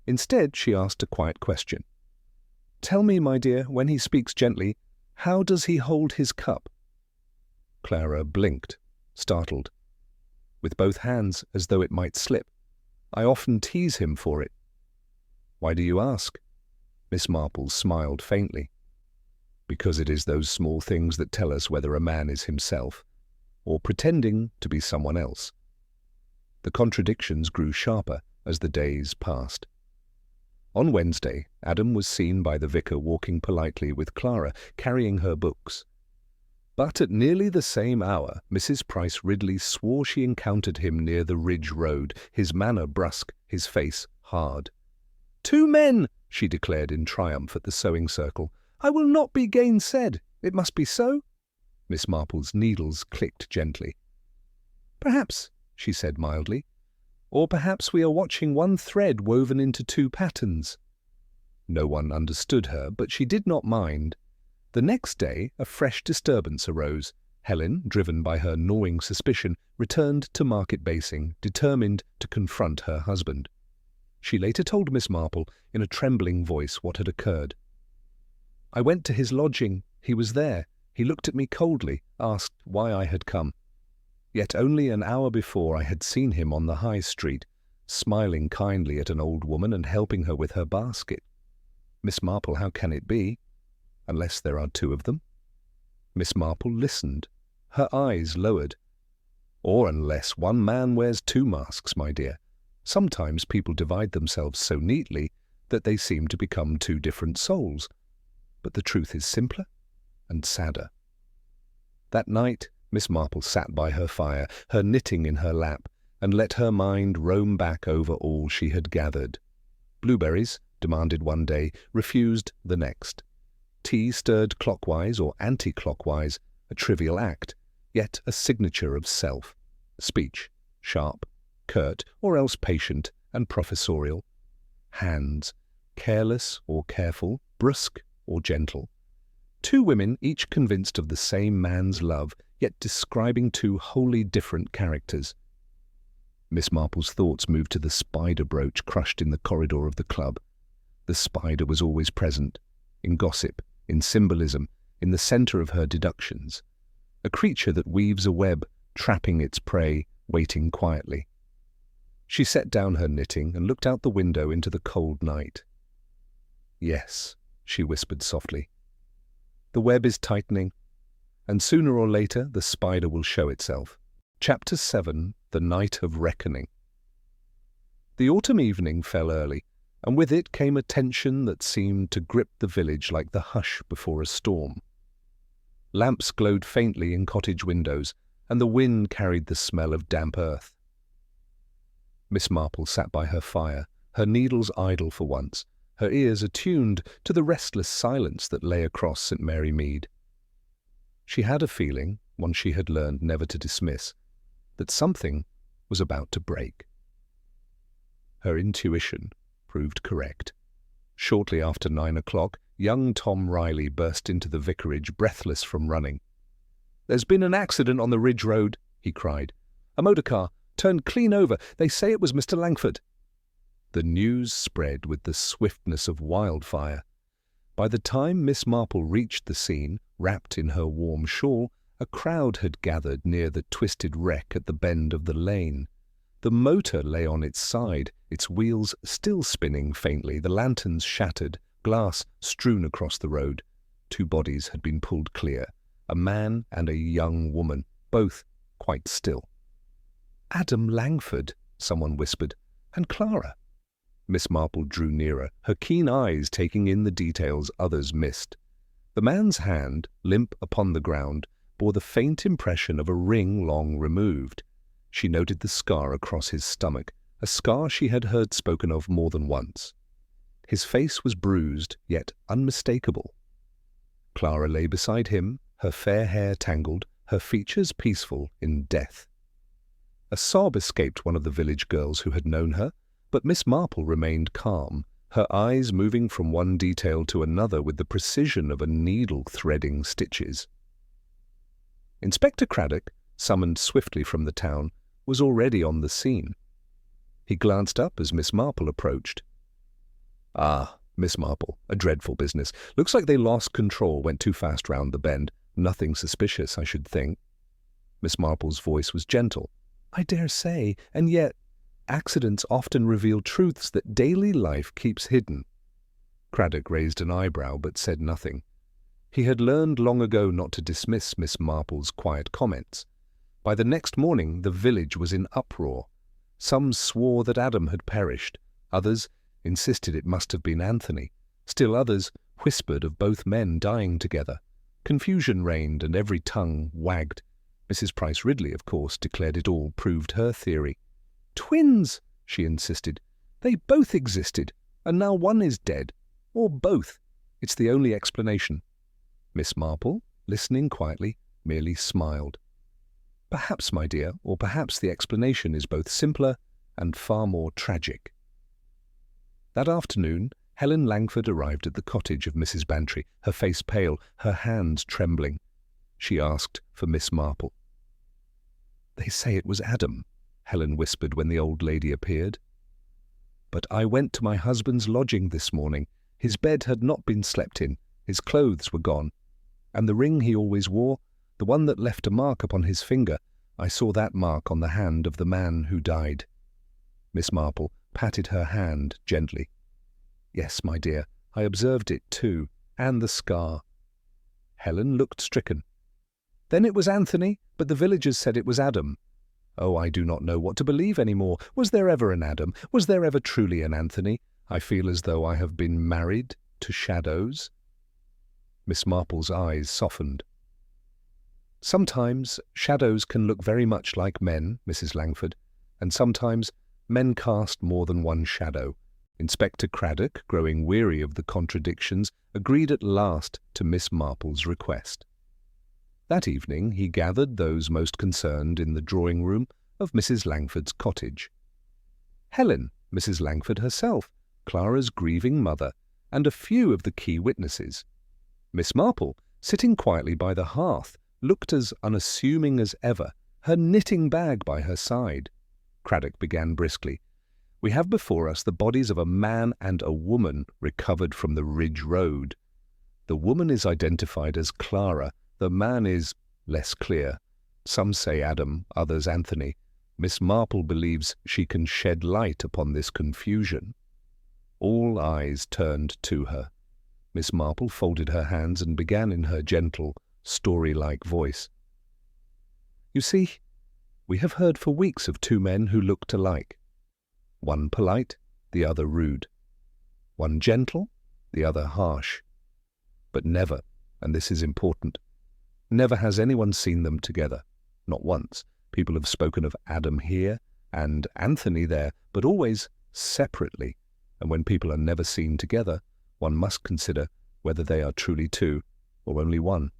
Instead, she asked a quiet question. "Tell me, my dear, when he speaks gently, how does he hold his cup?" Clara blinked, startled. "With both hands, as though it might slip. I often tease him for it." "Why do you ask?" Miss Marple smiled faintly. "Because it is those small things that tell us whether a man is himself, or pretending to be someone else." The contradictions grew sharper as the days passed. On Wednesday, Adam was seen by the vicar walking politely with Clara, carrying her books. But at nearly the same hour, Mrs. Price Ridley swore she encountered him near the Ridge Road, his manner brusque, his face hard. "Two men!" she declared in triumph at the sewing circle. "I will not be gainsaid. It must be so." Miss Marple's needles clicked gently. "Perhaps," she said mildly. "Or perhaps we are watching one thread woven into two patterns." No one understood her, but she did not mind. The next day a fresh disturbance arose. Helen, driven by her gnawing suspicion, returned to Market Basing, determined to confront her husband. She later told Miss Marple in a trembling voice what had occurred. "I went to his lodging. He was there. He looked at me coldly, asked why I had come. Yet only an hour before I had seen him on the high street, smiling kindly at an old woman and helping her with her basket. Miss Marple, how can it be? Unless there are two of them?" Miss Marple listened, her eyes lowered. "Or unless one man wears two masks, my dear. Sometimes people divide themselves so neatly that they seem to become two different souls. But the truth is simpler and sadder." That night, Miss Marple sat by her fire, her knitting in her lap, and let her mind roam back over all she had gathered. Blueberries, demanded one day, refused the next. Tea stirred clockwise or anti-clockwise, a trivial act, yet a signature of self. Speech, sharp, curt, or else patient and professorial. Hands, careless or careful, brusque or gentle. Two women each convinced of the same man's love, yet describing two wholly different characters. Miss Marple's thoughts moved to the spider brooch crushed in the corridor of the club. The spider was always present, in gossip, in symbolism, in the centre of her deductions. A creature that weaves a web, trapping its prey, waiting quietly. She set down her knitting and looked out the window into the cold night. "Yes," she whispered softly. "The web is tightening, and sooner or later the spider will show itself." Chapter 7. The Night of Reckoning. The autumn evening fell early, and with it came a tension that seemed to grip the village like the hush before a storm. Lamps glowed faintly in cottage windows, and the wind carried the smell of damp earth. Miss Marple sat by her fire, her needles idle for once, her ears attuned to the restless silence that lay across St. Mary Mead. She had a feeling, one she had learned never to dismiss, that something was about to break. Her intuition proved correct. Shortly after 9 o'clock, young Tom Riley burst into the vicarage, breathless from running. "There's been an accident on the Ridge Road," he cried. "A motor car turned clean over. They say it was Mr. Langford." The news spread with the swiftness of wildfire. By the time Miss Marple reached the scene, wrapped in her warm shawl, a crowd had gathered near the twisted wreck at the bend of the lane. The motor lay on its side, its wheels still spinning faintly, the lanterns shattered, glass strewn across the road. 2 bodies had been pulled clear, a man and a young woman, both quite still. "Adam Langford," someone whispered, "and Clara." Miss Marple drew nearer, her keen eyes taking in the details others missed. The man's hand, limp upon the ground, bore the faint impression of a ring long removed. She noted the scar across his stomach, a scar she had heard spoken of more than once. His face was bruised, yet unmistakable. Clara lay beside him, her fair hair tangled, her features peaceful in death. A sob escaped one of the village girls who had known her, but Miss Marple remained calm, her eyes moving from one detail to another with the precision of a needle threading stitches. Inspector Craddock, summoned swiftly from the town, was already on the scene. He glanced up as Miss Marple approached. "Ah, Miss Marple, a dreadful business. Looks like they lost control, went too fast round the bend. Nothing suspicious, I should think." Miss Marple's voice was gentle. "I dare say, and yet accidents often reveal truths that daily life keeps hidden." Craddock raised an eyebrow but said nothing. He had learned long ago not to dismiss Miss Marple's quiet comments. By the next morning the village was in uproar. Some swore that Adam had perished. Others insisted it must have been Anthony. Still others whispered of both men dying together. Confusion reigned and every tongue wagged. Mrs. Price Ridley, of course, declared it all proved her theory. "Twins," she insisted. "They both existed, and now one is dead. Or both. It's the only explanation." Miss Marple, listening quietly, merely smiled. "Perhaps, my dear, or perhaps the explanation is both simpler and far more tragic." That afternoon, Helen Langford arrived at the cottage of Mrs. Bantry, her face pale, her hands trembling. She asked for Miss Marple. "They say it was Adam," Helen whispered when the old lady appeared. "But I went to my husband's lodging this morning. His bed had not been slept in, his clothes were gone, and the ring he always wore, the one that left a mark upon his finger, I saw that mark on the hand of the man who died." Miss Marple patted her hand gently. "Yes, my dear, I observed it too, and the scar." Helen looked stricken. "Then it was Anthony, but the villagers said it was Adam." "Oh, I do not know what to believe any more. Was there ever an Adam? Was there ever truly an Anthony? I feel as though I have been married to shadows." Miss Marple's eyes softened. "Sometimes shadows can look very much like men, Mrs. Langford, and sometimes men cast more than one shadow." Inspector Craddock, growing weary of the contradictions, agreed at last to Miss Marple's request. That evening he gathered those most concerned in the drawing-room of Mrs. Langford's cottage. Helen, Mrs. Langford herself, Clara's grieving mother, and a few of the key witnesses. Miss Marple, sitting quietly by the hearth, looked as unassuming as ever, her knitting bag by her side. Craddock began briskly. "We have before us the bodies of a man and a woman recovered from the Ridge Road. The woman is identified as Clara. The man is less clear. Some say Adam, others Anthony. Miss Marple believes she can shed light upon this confusion." All eyes turned to her. Miss Marple folded her hands and began in her gentle, story-like voice. "You see, we have heard for weeks of 2 men who looked alike. One polite, the other rude. One gentle, the other harsh. But never, and this is important, never has anyone seen them together. Not once. People have spoken of Adam here and Anthony there, but always separately. And when people are never seen together, one must consider whether they are truly 2 or only 1.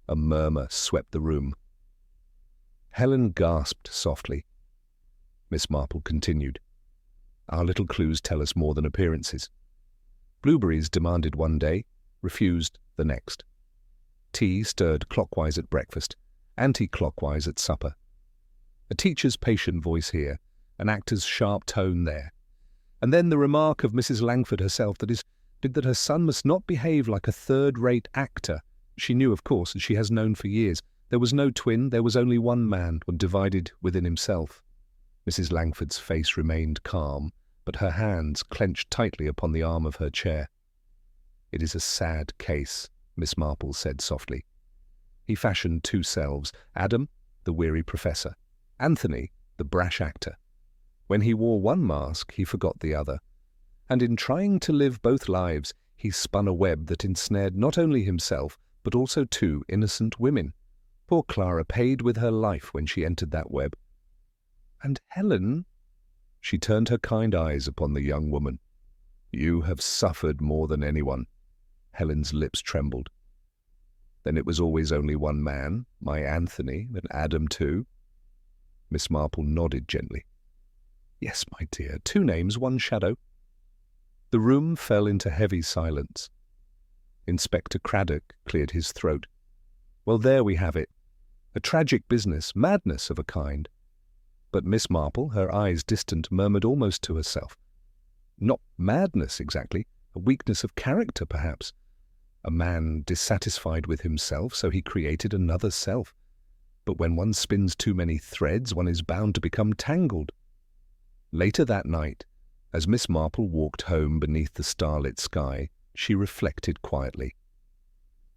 A murmur swept the room. Helen gasped softly. Miss Marple continued. "Our little clues tell us more than appearances. Blueberries demanded one day, refused the next. Tea stirred clockwise at breakfast, anti-clockwise at supper. A teacher's patient voice here, an actor's sharp tone there. And then the remark of Mrs. Langford herself, that her son must not behave like a third-rate actor. She knew, of course, as she has known for years, there was no twin, there was only one man, divided within himself. Mrs. Langford's face remained calm, but her hands clenched tightly upon the arm of her chair. "It is a sad case," Miss Marple said softly. He fashioned two selves, Adam, the weary professor, Anthony, the brash actor. When he wore one mask, he forgot the other, and in trying to live both lives, he spun a web that ensnared not only himself, but also two innocent women. Poor Clara paid with her life when she entered that web. "And Helen—" She turned her kind eyes upon the young woman. "You have suffered more than anyone." Helen's lips trembled. "Then it was always only one man, my Anthony, and Adam too?" Miss Marple nodded gently. "Yes, my dear, two names, one shadow." The room fell into heavy silence. Inspector Craddock cleared his throat. "Well, there we have it. A tragic business, madness of a kind." But Miss Marple, her eyes distant, murmured almost to herself. "Not madness exactly, a weakness of character perhaps. A man dissatisfied with himself, so he created another self. But when one spins too many threads, one is bound to become tangled." Later that night, as Miss Marple walked home beneath the starlit sky, she reflected quietly.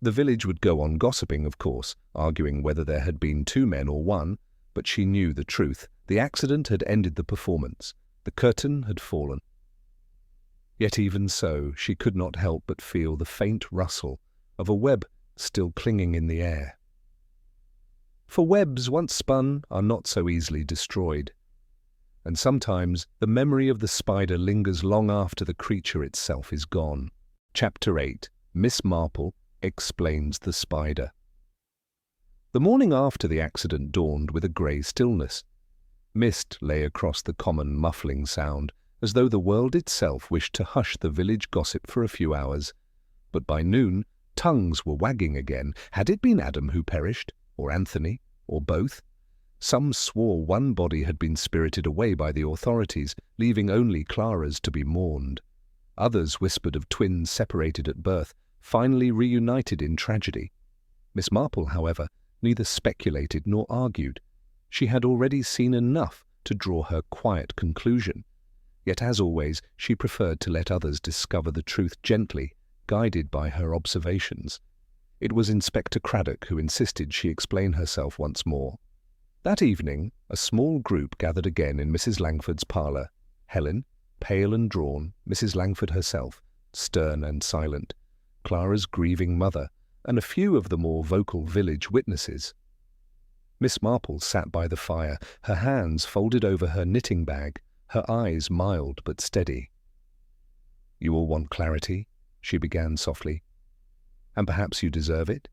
The village would go on gossiping, of course, arguing whether there had been two men or one, but she knew the truth. The accident had ended the performance. The curtain had fallen. Yet even so, she could not help but feel the faint rustle of a web still clinging in the air. For webs once spun are not so easily destroyed, and sometimes the memory of the spider lingers long after the creature itself is gone. Chapter 8. Miss Marple explains the spider. The morning after the accident dawned with a grey stillness. Mist lay across the common muffling sound, as though the world itself wished to hush the village gossip for a few hours. But by noon, tongues were wagging again. Had it been Adam who perished, or Anthony, or both? Some swore one body had been spirited away by the authorities, leaving only Clara's to be mourned. Others whispered of twins separated at birth, finally reunited in tragedy. Miss Marple, however, neither speculated nor argued. She had already seen enough to draw her quiet conclusion. Yet, as always, she preferred to let others discover the truth gently, guided by her observations. It was Inspector Craddock who insisted she explain herself once more. That evening, a small group gathered again in Mrs. Langford's parlour. Helen, pale and drawn, Mrs. Langford herself, stern and silent, Clara's grieving mother, and a few of the more vocal village witnesses. Miss Marple sat by the fire, her hands folded over her knitting bag, her eyes mild but steady. "You all want clarity," she began softly, "and perhaps you deserve it.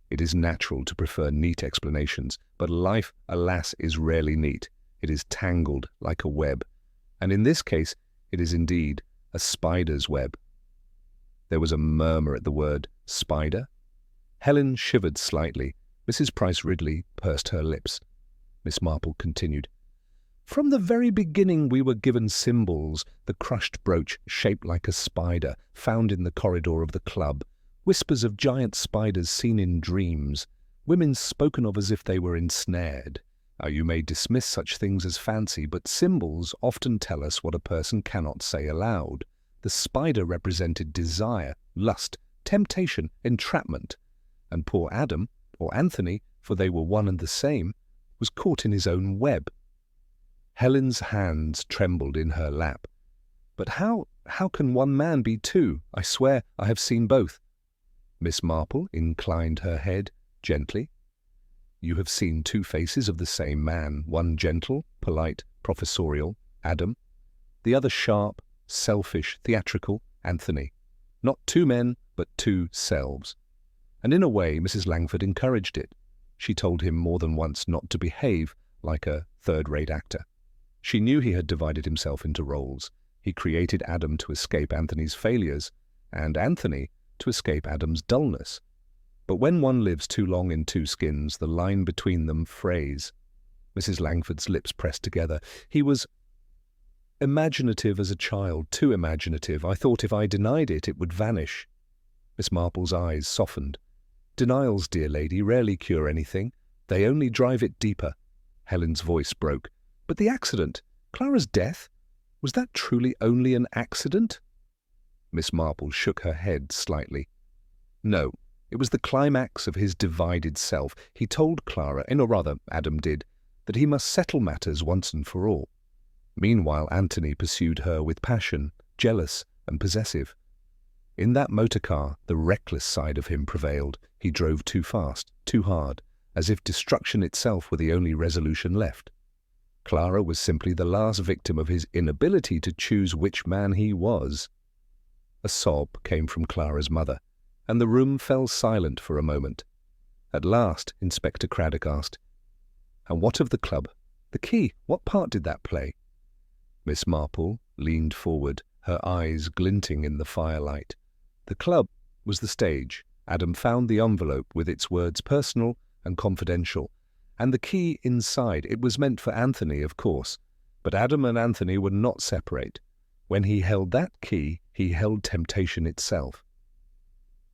It is natural to prefer neat explanations, but life, alas, is rarely neat. It is tangled like a web, and in this case it is indeed a spider's web." There was a murmur at the word spider. Helen shivered slightly. Mrs. Price Ridley pursed her lips. Miss Marple continued, "From the very beginning we were given symbols, the crushed brooch shaped like a spider, found in the corridor of the club, whispers of giant spiders seen in dreams, women spoken of as if they were ensnared. You may dismiss such things as fancy, but symbols often tell us what a person cannot say aloud. The spider represented desire, lust, temptation, entrapment, and poor Adam, or Anthony, for they were one and the same, was caught in his own web." Helen's hands trembled in her lap. "But how can one man be two? I swear I have seen both." Miss Marple inclined her head gently. "You have seen two faces of the same man, one gentle, polite, professorial, Adam, the other sharp, selfish, theatrical, Anthony. Not two men, but two selves." And in a way Mrs. Langford encouraged it. She told him more than once not to behave like a third-rate actor. She knew he had divided himself into roles. He created Adam to escape Anthony's failures, and Anthony to escape Adam's dullness. But when one lives too long in two skins, the line between them frays. Mrs. Langford's lips pressed together. He was Imaginative as a child, too imaginative. I thought if I denied it, it would vanish. Miss Marple's eyes softened. Denials, dear lady, rarely cure anything. They only drive it deeper. Helen's voice broke. But the accident, Clara's death, was that truly only an accident? Miss Marple shook her head slightly. No, it was the climax of his divided self. He told Clara, or rather Adam did, that he must settle matters once and for all. Meanwhile, Anthony pursued her with passion, jealous and possessive. In that motor car, the reckless side of him prevailed. He drove too fast, too hard, as if destruction itself were the only resolution left. Clara was simply the last victim of his inability to choose which man he was. A sob came from Clara's mother, and the room fell silent for a moment. At last, Inspector Craddock asked, "And what of the club? The key, what part did that play?" Miss Marple leaned forward, her eyes glinting in the firelight. The club was the stage. Adam found the envelope with its words personal and confidential, and the key inside. It was meant for Anthony, of course, but Adam and Anthony were not separate. When he held that key, he held temptation itself.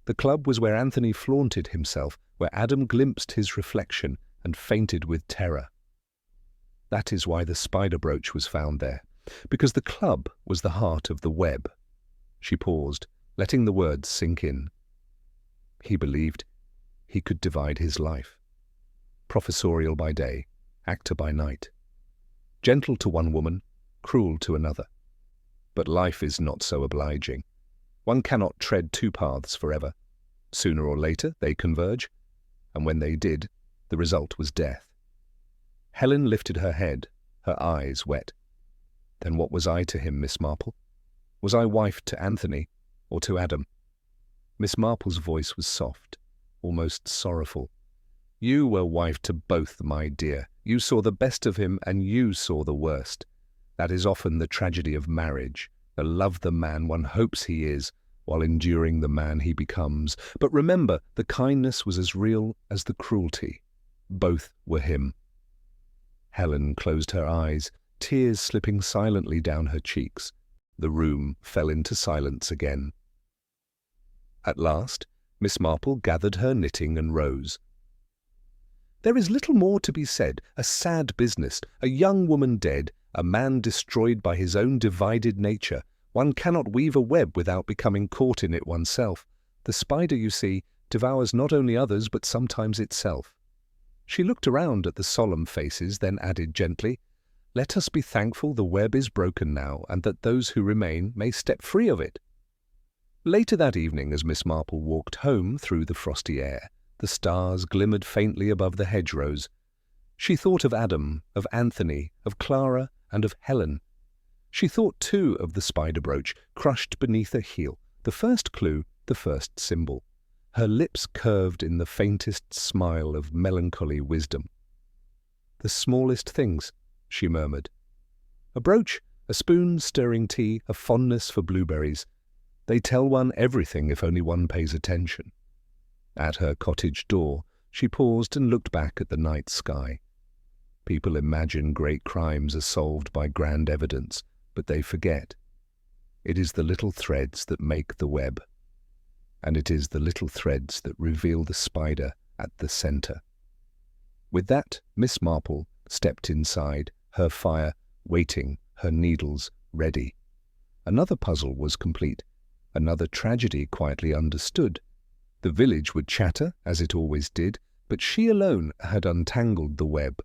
The club was where Anthony flaunted himself, where Adam glimpsed his reflection and fainted with terror. That is why the spider brooch was found there, because the club was the heart of the web. She paused, letting the words sink in. He believed he could divide his life. Professorial by day, actor by night. Gentle to one woman, cruel to another. But life is not so obliging. One cannot tread two paths forever. Sooner or later they converge, and when they did, the result was death. Helen lifted her head, her eyes wet. Then what was I to him, Miss Marple? Was I wife to Anthony, or to Adam? Miss Marple's voice was soft, almost sorrowful. You were wife to both, my dear. You saw the best of him, and you saw the worst. That is often the tragedy of marriage, to love the man one hopes he is, while enduring the man he becomes. But remember, the kindness was as real as the cruelty. Both were him. Helen closed her eyes, tears slipping silently down her cheeks. The room fell into silence again. At last, Miss Marple gathered her knitting and rose. There is little more to be said. A sad business, a young woman dead, a man destroyed by his own divided nature. One cannot weave a web without becoming caught in it oneself. The spider, you see, devours not only others but sometimes itself. She looked around at the solemn faces, then added gently, "Let us be thankful the web is broken now, and that those who remain may step free of it." Later that evening, as Miss Marple walked home through the frosty air, the stars glimmered faintly above the hedgerows. She thought of Adam, of Anthony, of Clara, and of Helen. She thought, too, of the spider brooch, crushed beneath a heel, the first clue, the first symbol. Her lips curved in the faintest smile of melancholy wisdom. "The smallest things," she murmured. "A brooch, a spoon stirring tea, a fondness for blueberries. They tell one everything if only one pays attention." At her cottage door, she paused and looked back at the night sky. People imagine great crimes are solved by grand evidence, but they forget. It is the little threads that make the web, and it is the little threads that reveal the spider at the center. With that, Miss Marple stepped inside, her fire waiting, her needles ready. Another puzzle was complete, another tragedy quietly understood. The village would chatter, as it always did, but she alone had untangled the web.